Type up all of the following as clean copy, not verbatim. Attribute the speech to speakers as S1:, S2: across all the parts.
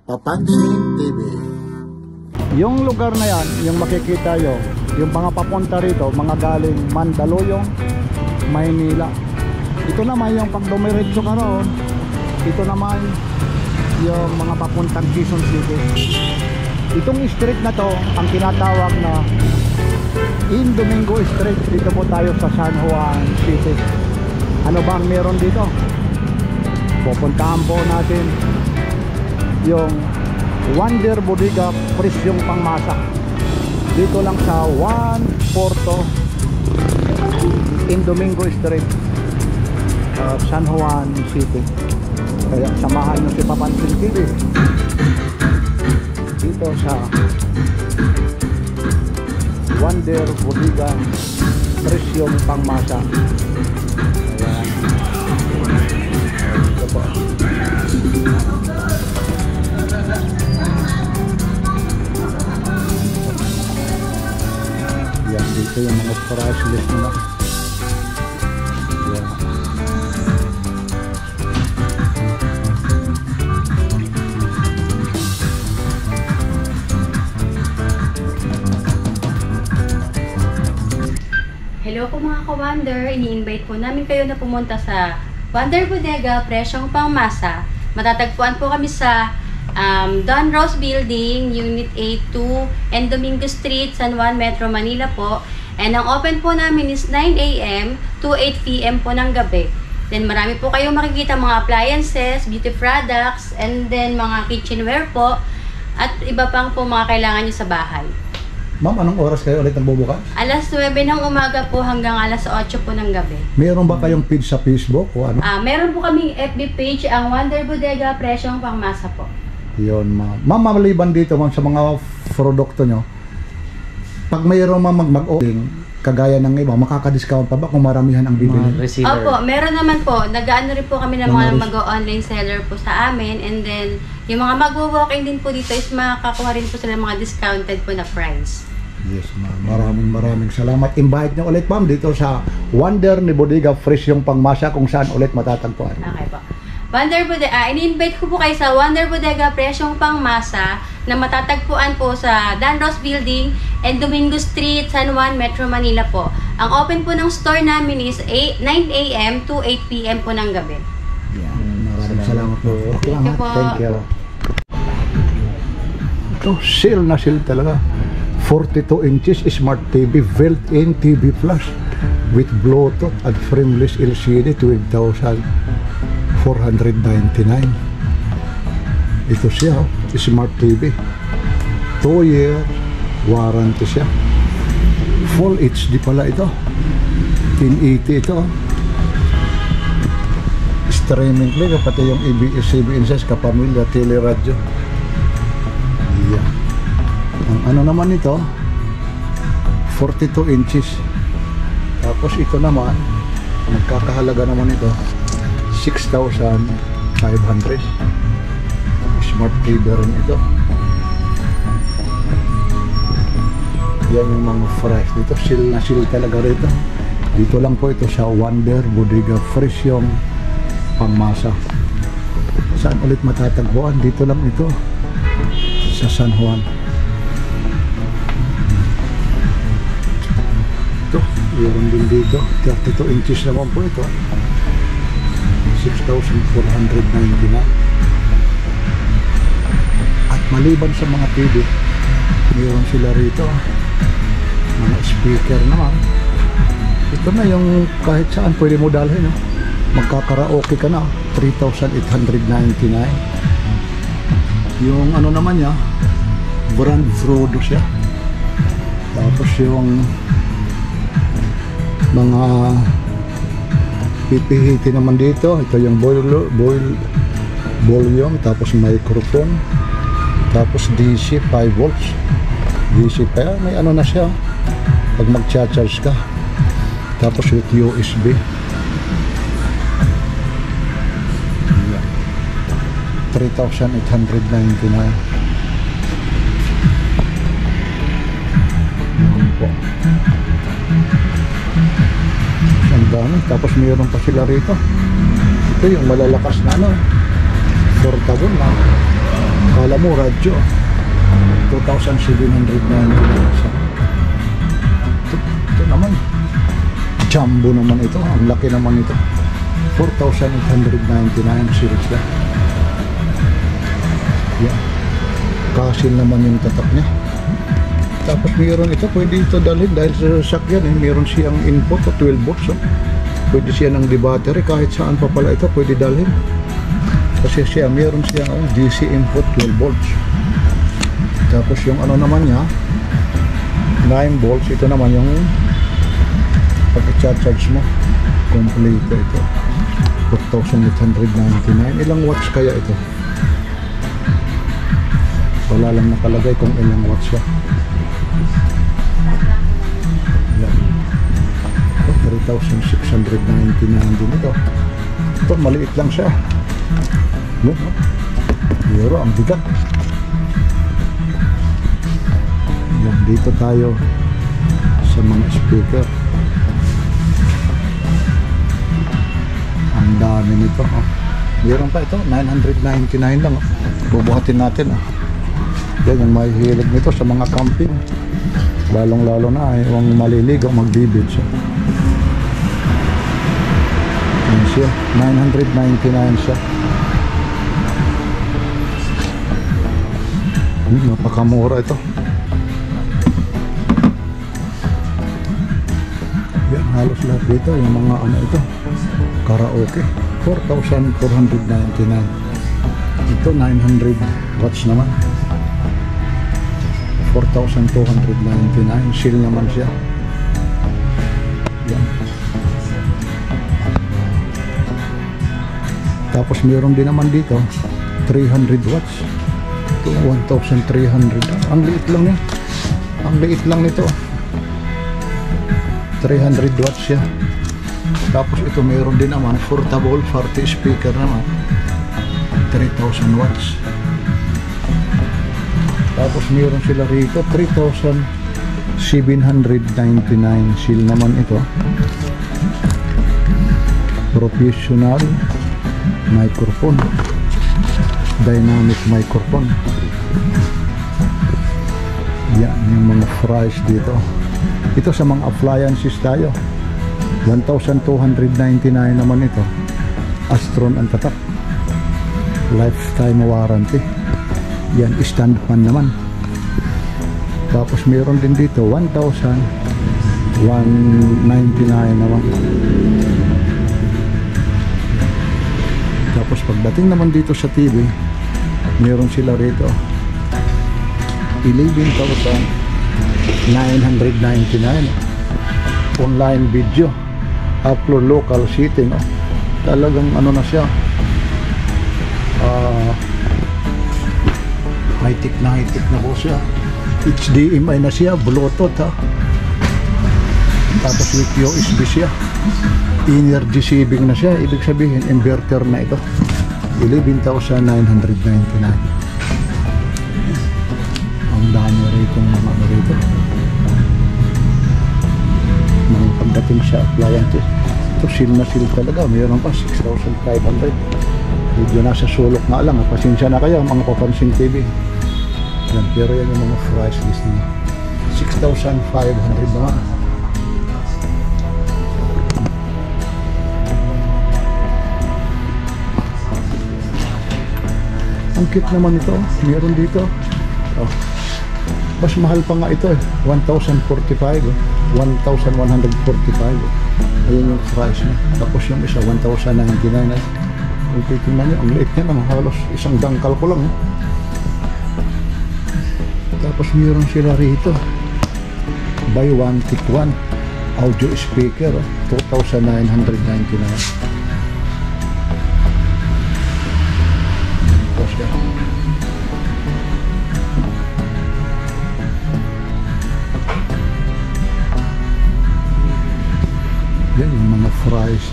S1: Papansin TV.
S2: Yung lugar na yan, yung makikita nyo, yung mga papunta rito, mga galing Mandaluyong, Maynila. Ito naman yung pag dumiretso ka roon, ito naman yung mga papuntang Quezon City. Itong street na to, ang tinatawag na Domingo Street. Dito po tayo sa San Juan City. Ano ba ang meron dito? Pupuntahan po natin yung Wonder Bodega Presyong Pangmasa. Dito lang sa 142 Domingo Street, San Juan City. Kaya samahan nyo si Papansin TV dito sa Wonder Bodega Presyong Pangmasa. Ayan. Ito po. Yan, dito yung mga price list nila. Yan.
S3: Hello po mga ka-Wonder, ini-invite po namin kayo na pumunta sa Wonder Bodega Presyong Pangmasa. Matatagpuan po kami sa Don Rose Building, Unit A2, and Domingo Street, San Juan, Metro Manila po. And ang open po namin is 9 AM to 8 PM po ng gabi. Then marami po kayong makikita mga appliances, beauty products, and then mga kitchenware po, at iba pang po mga kailangan nyo sa bahay.
S2: Ma'am, anong oras kayo ulit nagbubukas?
S3: Alas 9 ng umaga po hanggang alas 8 po ng gabi.
S2: Meron ba kayong page sa Facebook o ano?
S3: Meron po kaming FB page, ang Wonder Bodega Presyong Pangmasa po.
S2: Yun, ma'am. Ma'am, maliban dito, ma'am, sa mga produkto nyo, pag mayroon ma'am mag-ordering, kagaya ng iba, makaka-discount pa ba kung maramihan ang bibili?
S3: Opo, meron naman po. Nag-ano rin po kami ng mga mag-online seller po sa amin. And then, yung mga mag-walk-in din po dito is makakakuha rin po sila ng mga discounted po na price.
S2: Yes, ma'am. Maraming salamat. Invite nyo ulit, ma'am, dito sa Wonder ni Bodega Presyong Pangmasa, kung saan ulit matatagpuan.
S3: Okay po. Wonder Bodega, ini-invite ko po kayo sa Wonder Bodega Presyong Pangmasa na matatagpuan po sa Dan Rose Building and Domingo Street, San Juan, Metro Manila po. Ang open po ng store namin is 9 AM to 8 PM po ng gabi.
S2: Yeah, maraming salamat po. Okay lang,
S3: Thank you po.
S2: Thank you. Ito, sale na sale talaga. 42 inches Smart TV, built-in TV Plus with Bluetooth and frameless LCD, 12,499. Ito siya, Smart TV. 2-year warranty siya. Full HD pala ito. 1080 ito. Streaming play, pati yung ABS-CBN sa kapamilya, teleradyo. Yeah. Ang ano naman ito, 42 inches. Tapos ito naman, magkakahalaga naman ito, 6,500. Smart TV rin ito. Yan yung mga fresh dito. Seal na seal talaga rito. Dito lang po ito sa Wonder Bodega Presyong Pangmasa. Saan ulit matatagpuan? Dito lang ito sa San Juan. Ito, meron din dito. 32 inches naman po ito. 6,499. At maliban sa mga TV, meron sila rito mga speaker naman. Ito na yung kahit saan pwede mo dalhin, no? Magkakaraoke ka na, 3,899. Yung ano naman niya, brand Frodo siya. Tapos yung mga pipihiti naman dito, ito yung volume, tapos microphone, tapos DC 5 volts. DC pa, may ano na siya pag mag-charge ka. Tapos with USB. 3,899. Yan po. Ang dami. Tapos mayroon pa sila rito. Ito yung malalakas na ano, portable na Kala mo radyo, 2,799. Ito naman, jumbo naman ito, ang laki naman ito, 4,899 series lang. Yan, kasil naman yung tatak niya. Tapos mayroon ito, pwede ito dalhin dahil sa sasakyan mayroon siyang input o 12 volts. Pwede siya ng battery kahit saan pa pala ito pwede dalhin. Kasi mayroon siyang DC input 12 volts. Tapos yung ano naman niya, 9 volts. Ito naman yung pag-charge mo. Complete ito. 4,899. Ilang watts kaya ito? Wala lang nakalagay kung ilang watts siya. Yan. 3,699 din ito. Ito maliit lang siya. Pero ang bigat. Yan, dito tayo sa mga speaker. Ang dami nito. Meron pa ito, 999 lang. Bubuhatin natin. Yan yung may hilig nito sa mga camping. Lalong lalo na yung maliligaw magbibid siya. Yan siya, 999 siya. Napakamura ito. Yan, halos lahat dito yung mga ano ito, karaoke, 4,499. Ito 900 watts naman, 4,299. Seal naman siya. Yan. Tapos meron din naman dito 300 watts. Ito 1,300. Ang liit lang niya. Ang liit lang nito. 300 watts siya. Tapos ito meron din naman portable party speaker naman, 3,000 watts. Tapos meron sila rito 3,799. Seal naman ito. Professional microphone, dynamic microphone. Yan yung mga price dito. Ito sa mga appliances tayo, 1,299 naman ito. Astron ang tatak, lifetime warranty. Yan, stand fan naman. Tapos meron din dito 1,199 naman. Tapos pagdating naman dito sa TV, meron sila rito 11,999. Online video, upload local setting. Talagang ano na siya, high-tech na po siya. HDMI na siya, Bluetooth tapos with USB siya, energy saving na siya. Ibig sabihin inverter na ito. 11,999. Ang dami rito mga rito. Nang pagdating sa appliances, ito seal na seal talaga. Mayroon pa 6,500. Medyo nasa sulok nga lang. Pasensya na kayo mga papansing TV. Yan, pero yan yung mga price list niya. 6,500 naman. Ang cute naman ito. Meron dito. Mas mahal pa nga ito 1,045. 1,145. Ayun yung price niya. Tapos yung isa 1,099. Kung titingnan nyo, ang liit niya naman. Halos isang dangkal ko lang. Tapos meron sila rito buy one take one audio speaker, 2,999. Yan yung mga price.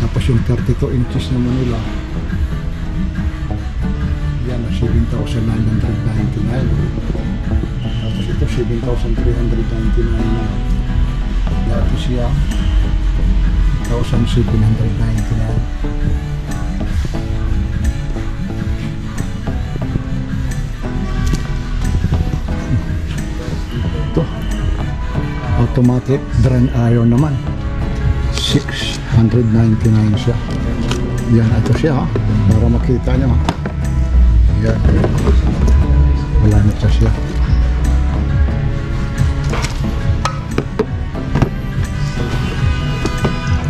S2: Tapos yung 32 inches naman nila, yan, 7,999. Tapos ito 7,399 na. Dati siya 1,799. automatic drain iron naman. 699 siya. Yan, ito siya ha. Para makita nyo ha. Yan. Wala na siya.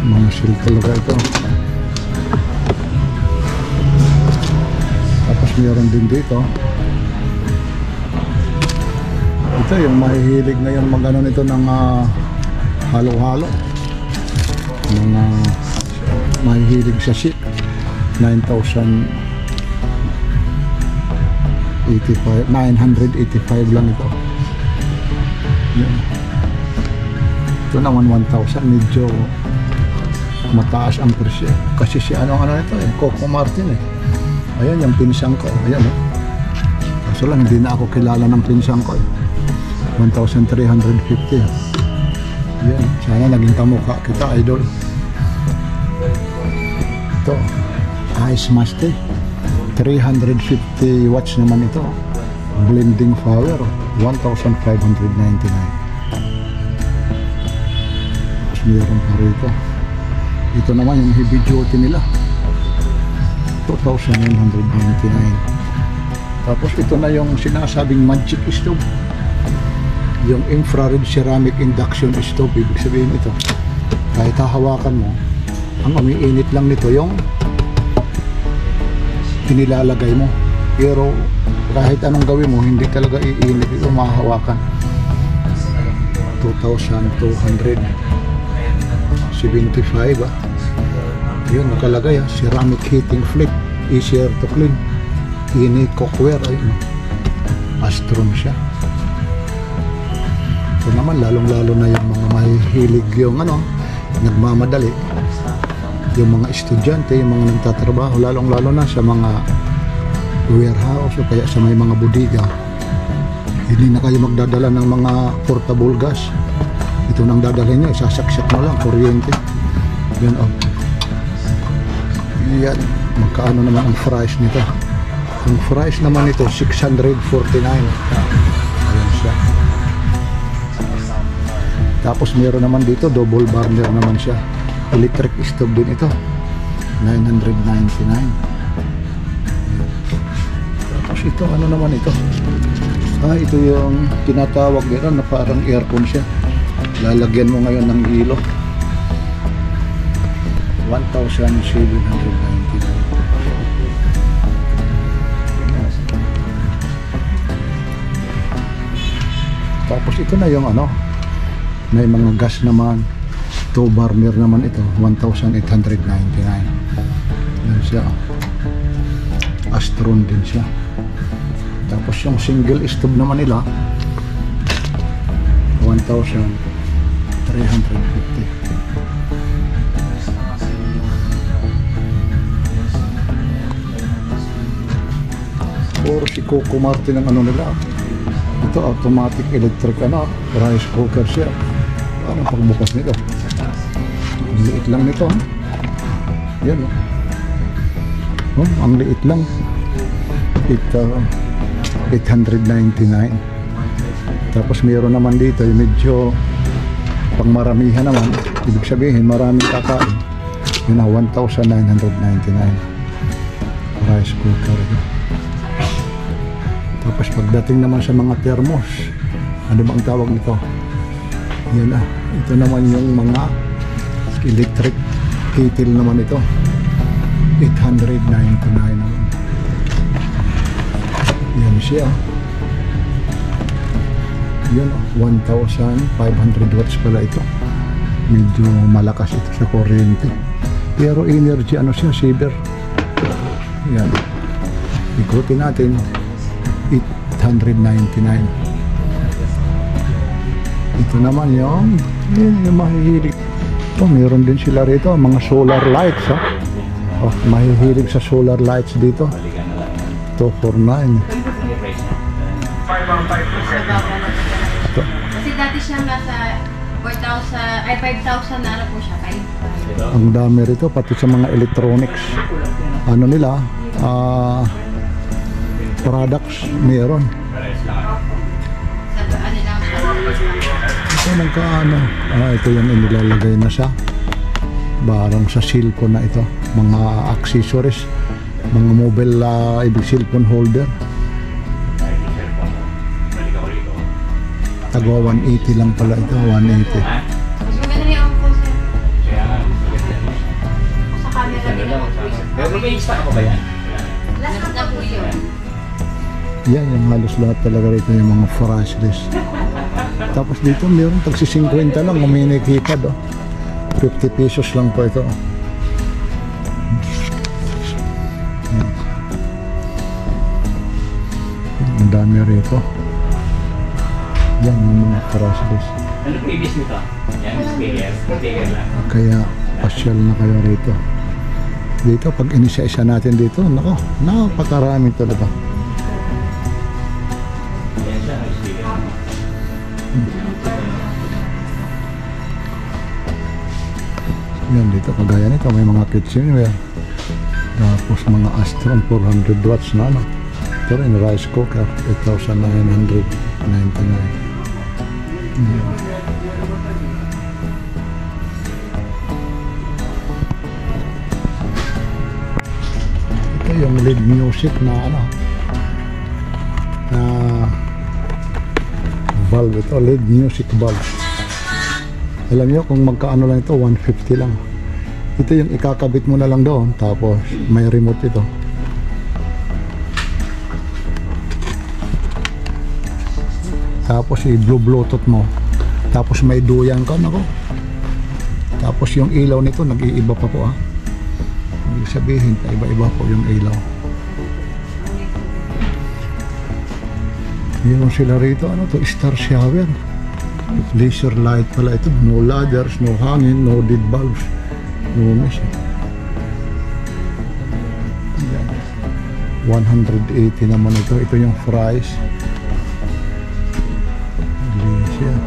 S2: Mga seal talaga ito. Tapos meron din dito. Ito yung mahihilig ngayon mag-ano nito ng halo-halo. Mga mahihilig sa sheet. 985 lang ito. Yan. Ito naman 1,000, medyo mataas ang presyo kasi si ano ito Coco Martin ayan yung pinsang ko, ayan kaso lang hindi na ako kilala ng pinsang ko 1,350. Yan, sana naging kamukha kita, idol. Ito Ice Master 350 watts naman ito, blending power 1,599. Tapos meron pa rito. Ito naman yung heavy duty nila 2,999. Tapos ito na yung sinasabing magic stove, yung infrared ceramic induction stove. Ibig sabihin ito, kahit hahawakan mo, ang umiinit lang nito yung inilalagay mo, pero kahit anong gawin mo hindi talaga iinit ito, mahahawakan. 2,275 yun nakalagay ceramic heating flip, easier to clean, ini cookware. Ayun, Astron siya. Ito naman lalong lalo na yung mga mahihilig yung nagmamadali, yung mga estudyante, yung mga nagtatrabaho, lalong lalo na sa mga warehouse o kaya sa may mga bodega. Hindi na kayo magdadala ng mga portable gas. Ito nang dadalhin nyo, isasaksak mo lang, kuryente. Yan yan, magkaano naman ang price nito. Ang price naman nito 649. Ayan siya. Tapos meron naman dito double burner naman siya, electric stove din ito, 999. Tapos ito ano naman ito, ito yung tinatawag nila na parang aircon siya, lalagyan mo ngayon ng hilo, 1,799. Tapos ito na yung may mga gas naman, 2 burner naman ito, 1,899. Yan siya, Astron din siya. Tapos yung single stove naman nila, 1,350. Puro si Coco Martin ang nila. Ito automatic electric rice cooker siya. Parang pagbukas nito, ang liit lang nito. Yan ang liit lang. Ito 899. Tapos mayroon naman dito yung medyo pang maramihan naman, ibig sabihin maraming kakain, yun na 1,999 rice cooker. Tapos pagdating naman sa mga thermos, ano ba ang tawag nito? Yan ito naman yung mga electric kettle naman ito, 899 naman. Yan siya. Yun 1,500 watts pala ito. Medyo malakas ito sa kuryente, pero energy siya, saver. Yan, ikutin natin, 899. Ito naman yung mahihilig. Meron din sila rito mga solar lights mahihilig sa solar lights dito. 249.
S3: Kasi dati siya nasa 5,000 na po siya.
S2: Ang dami rito, pati sa mga electronics nila, products meron. Ito nagkaano. Ito yung inilalagay na sa barang sa cellphone na ito. Mga accessories. Mga mobile, ibig cellphone holder. Tagwa 180 lang pala ito. 180.
S3: Mas maganda yung po sir. Sa camera din naman po yun.
S1: Pero may stock ako ba yan?
S3: Last na po yun.
S2: Yan, yung halos lahat talaga rito yung mga brushless. Tapos dito meron tagsi 50 lang, mini keypad, oh. 50 pesos lang po ito. Ang dami rito. Yan yung mga brushless.
S1: Ano previous nito? Yan, speaker lang.
S2: Kaya pasyal na kayo rito. Dito pag inisa-isa natin dito, nako, napakarami talaga.
S1: Yan siya, speaker.
S2: Yan dito kagaya nito may mga kitchenware. Tapos mga Astron 400 watts na ano. Ito rin rice cooker 8,999. Ito yung lead music na ano na valve, ito lead music valve. Alam niyo kung magkaano lang ito, 150 lang. Ito yung ikakabit mo na lang doon, tapos may remote ito. Tapos i-bluetooth mo. Tapos may duyan ka, nako. Tapos yung ilaw nito nag-iiba pa po, ha. Ibig sabihin, iba-iba po yung ilaw. Meron sila rito, ano to, star shower. Laser light pala ito. No ladders, no hangin, no dead bulbs, no mesh. 180 naman ito. Ito yung price. Laser.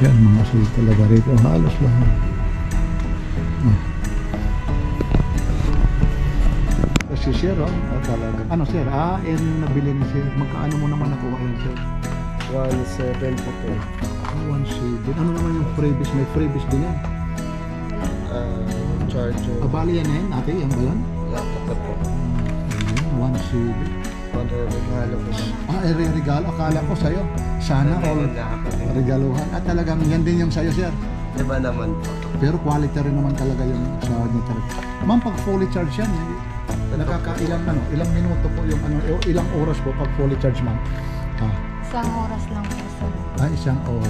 S2: Yan, mga sulit talaga rito. Halos lahat. Si Sir, oh, talaga. Ano, Sir? Yung nabili ni Sir. Magkaano mo naman nakuha yun, Sir?
S4: 1.7 po po.
S2: 1.7. Ano naman yung freebies? May freebies din yan.
S4: Charger.
S2: Bali yan yan, ate. Yan ba yan?
S4: Laptop po.
S2: 1.7.
S4: Regalo po siya.
S2: Regalo. Akala ko sa'yo. Sana all regaluhan. At talagang yan din yung sa'yo, Sir.
S4: Diba naman po?
S2: Pero quality rin naman talaga yung sa nito. Ma'am, pag fully charge yan, nakakailang ilang minuto po yung ilang oras po pag fully charge, ma'am?
S5: Isang oras lang po sa
S2: Isang oras.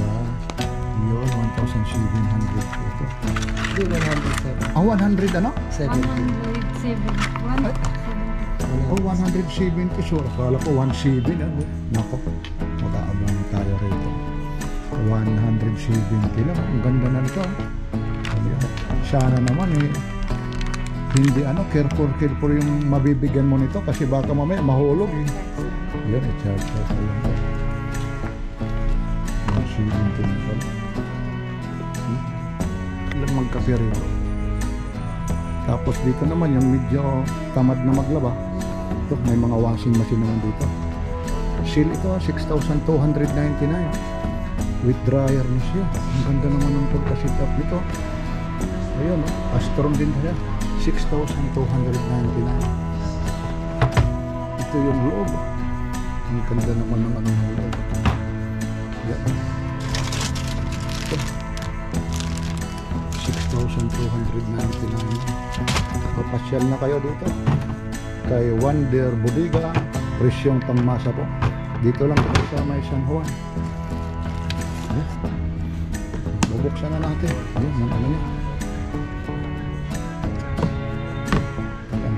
S2: Yun, 1,700 po ito.
S4: Hindi, 107.
S2: 100 ano?
S5: 107.
S2: Oh, 170. Sure, akala ko 170. Nako, mag-aabang tayo rito. 170 lang. Ang ganda na nito. Sana naman hindi careful yung mabibigyan mo nito kasi baka mamaya mahulog eh. Yan, i-charge ko sa iyo. 170 nito. Ilang magkape rito. Tapos dito naman yung medyo tamad na maglaba. Ito, may mga washing machine naman dito. Seal ito, 6,299 with dryer na siya. Ang ganda naman ng pagka-sit up nito. Ayun, Astron din siya, 6,299. Ito yung loob. Ang ganda naman ng loob. Yan. Ito, 6,299. Papasyal na kayo dito kay Wonder Bodega, presyong pangmasa po. Dito lang po sa may San Juan. Bubuksan na natin. Ayun, yung ano niya. Ayan.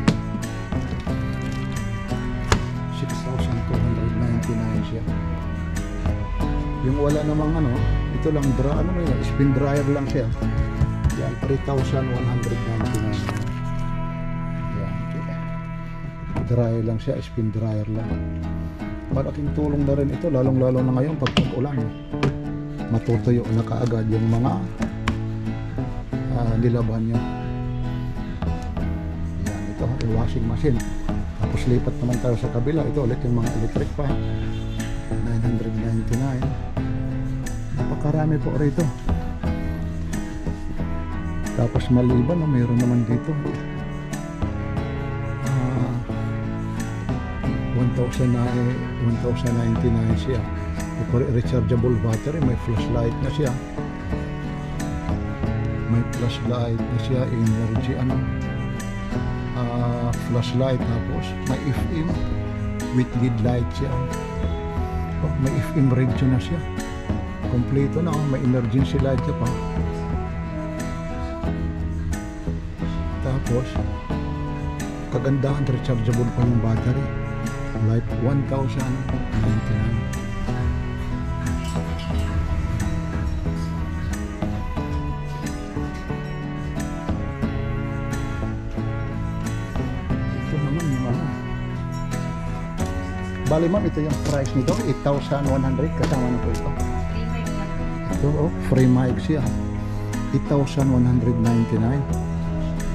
S2: 6,299 siya. Yung wala namang ito lang spin dryer lang siya. Yan, 3,199. Dryer lang siya, spin dryer lang. Malaking tulong na rin ito, lalong-lalo na ngayon pag ulan. matutuyo na kaagad yung mga nilaban nyo. Yan, ito yung washing machine. Tapos lipat naman tayo sa kabila. Ito ulit yung mga electric pa, 999. Napakarami po rito. Tapos maliban na mayroon naman dito 1,099 siya. Rechargeable battery, may flashlight na siya. May flashlight na siya, energy flashlight. Tapos may FM with lead light siya. May FM radio na siya. Kompleto na, may emergency light siya pa. Tapos kagandahan, rechargeable pa yung battery. Life 1,099. Ito naman yung bali ma'am, ito yung price nito, 8,100 kasama na po ito. Ito free mic siya, 8,199.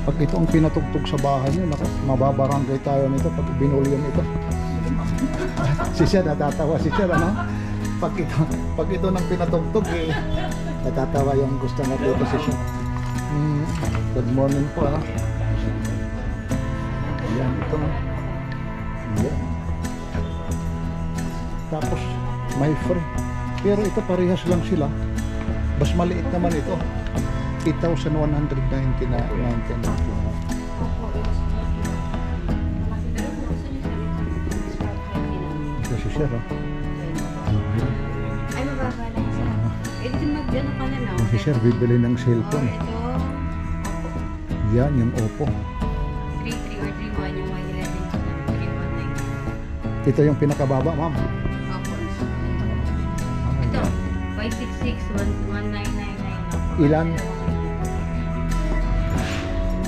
S2: Pag ito ang pinatugtog sa bahay nyo, mababarangay tayo nito pag binulyan ito. Si Sir, natatawa si Sir, ano? Pag ito nang pinatugtog, natatawa yung gusto na dito si Sir. Good morning po, ano? Ayan, ito. Ayan. Tapos, may free. Pero ito, parehas lang sila. Mas maliit naman ito. 8,199. Ito si Sir, oh.
S3: Ay, mababa lang siya. Ito mag-ano ka na, no?
S2: Si Sir, bibili ng cellphone.
S3: Ito,
S2: Yan, yung Oppo.
S3: 3.3 or 3.1 yung 3.19.
S2: Ito yung pinakababa, ma'am.
S3: Opo. Ito, 566-1999.
S2: Ilan?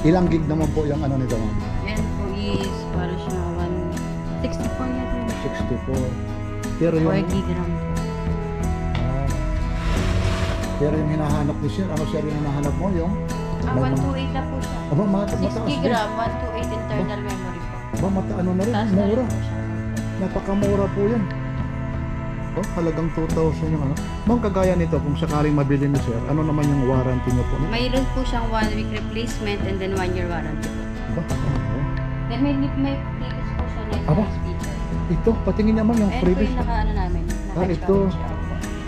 S2: Ilang gig naman po yung ano nito, ma'am?
S3: Yan po is, para siya 164 yata.
S2: 64. Pero yung...
S3: 4 gigram po.
S2: Pero yung hinahanap ni Sir, ano Sir yung hinahanap mo? Yung... may
S3: 128 na po siya.
S2: Aba,
S3: 6
S2: mataas din.
S3: gigram, 128 internal memory po.
S2: Aba, ano na rin,
S3: Taas na
S2: mura.
S3: rin po siya.
S2: Napakamura po yan. Oh, halagang 2,000 yung ano. Ma'am, kagaya nito, kung sakaling mabili ni Sir, ano naman yung warranty niyo po?
S3: Mayroon po siyang 1 week replacement and then 1 year warranty po.
S2: Aba,
S3: Then may previous po siya na
S2: Aba.
S3: speaker.
S2: ito, patingin naman yung
S3: Ayan po
S2: freebies.
S3: yung naka-ano namin.
S2: Ito.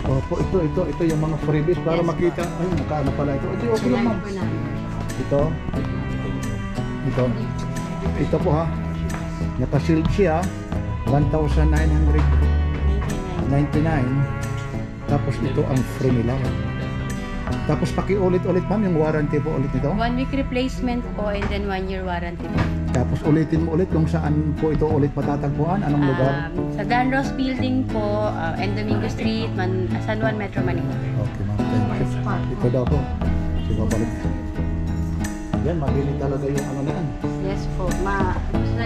S2: Opo, ito yung mga freebies para
S3: Yes,
S2: makita. Ay, magkano pala ito. Ito, okay lang, ma'am.
S3: po namin.
S2: Ito po ha. Naka-shield siya. 1,999.
S3: 99.
S2: Tapos ito ang free nila. Tapos pakiulit-ulit ma'am yung warranty po ulit nito.
S3: 1 week replacement po and then 1 year warranty po.
S2: Tapos ulitin mo ulit kung saan po ito ulit matatagpuan. Anong lugar?
S3: Sa Dan Ross Building po, and Domingo Street, San Juan, Metro Manila.
S2: Okay ma'am, thank you. Ito daw po. Sige, babalik. Yan, mabili talaga yung ano na yan.
S3: Yes po.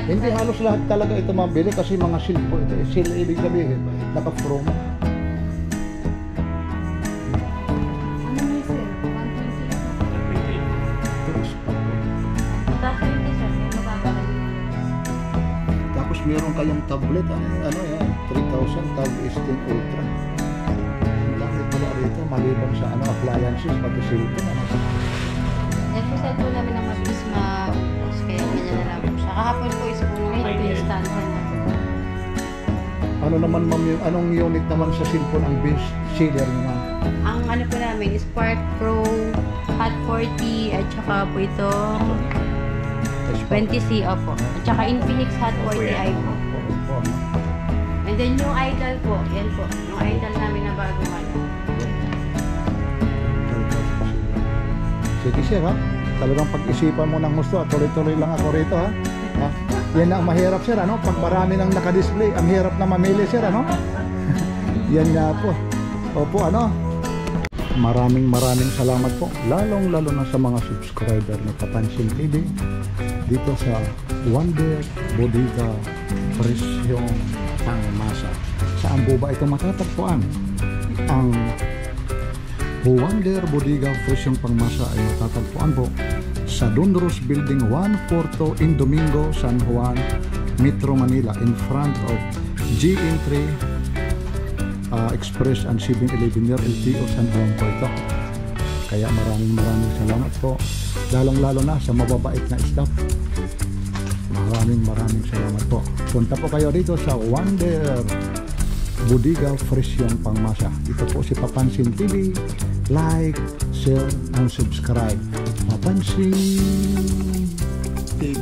S2: Hindi halos lahat talaga ito mabili kasi mga seal po ito. Seal ibig sabihin, naka-promo.
S5: Ano na sir? 120.
S2: Tapos meron kayong tablet, ano yan, 3,000 Tab S10 Ultra. Ang dami pala rito, maliban sa ano, appliances, pati cellphone. Ano.
S3: Yan po sa po namin ang mabilis ma-post kaya ganyan na lang po siya. Kahapon po is po nung stand na.
S2: Ano naman ma'am, anong unit naman sa cellphone ang best seller niyo ma'am?
S3: Ang ano po namin is Spark Pro Hot 40 at saka po ito 20C opo. At saka Infinix Hot 40i po. And then yung Idol po, yan po. Yung Idol namin na bagong ano.
S2: Sige sir ha, talagang pag-isipan mo ng gusto at tuloy-tuloy lang ako rito ha. Ha? Yan ang mahirap sir ano, pag marami nang naka-display, ang hirap na mamili sir ano. Yan nga po. Opo ano. Maraming salamat po, lalong-lalo na sa mga subscriber ng Kapansin TV dito sa Wonder Bodega Presyong Pangmasa. Saan po ba ito matatagpuan? Ang Wonder Bodega Fresyong Pangmasa ay matatagpuan po sa Don Rose Building 142 in Domingo, San Juan, Metro Manila, in front of GN3 Express and 7-Eleven near LTO San Juan po ito. Kaya maraming salamat po, lalong-lalo na sa mababait na staff. Maraming salamat po. Punta po kayo dito sa Wonder Bodega Fresyong Pangmasa. Ito po si Papansin TV. Like, share, and subscribe. Papansin
S4: TV.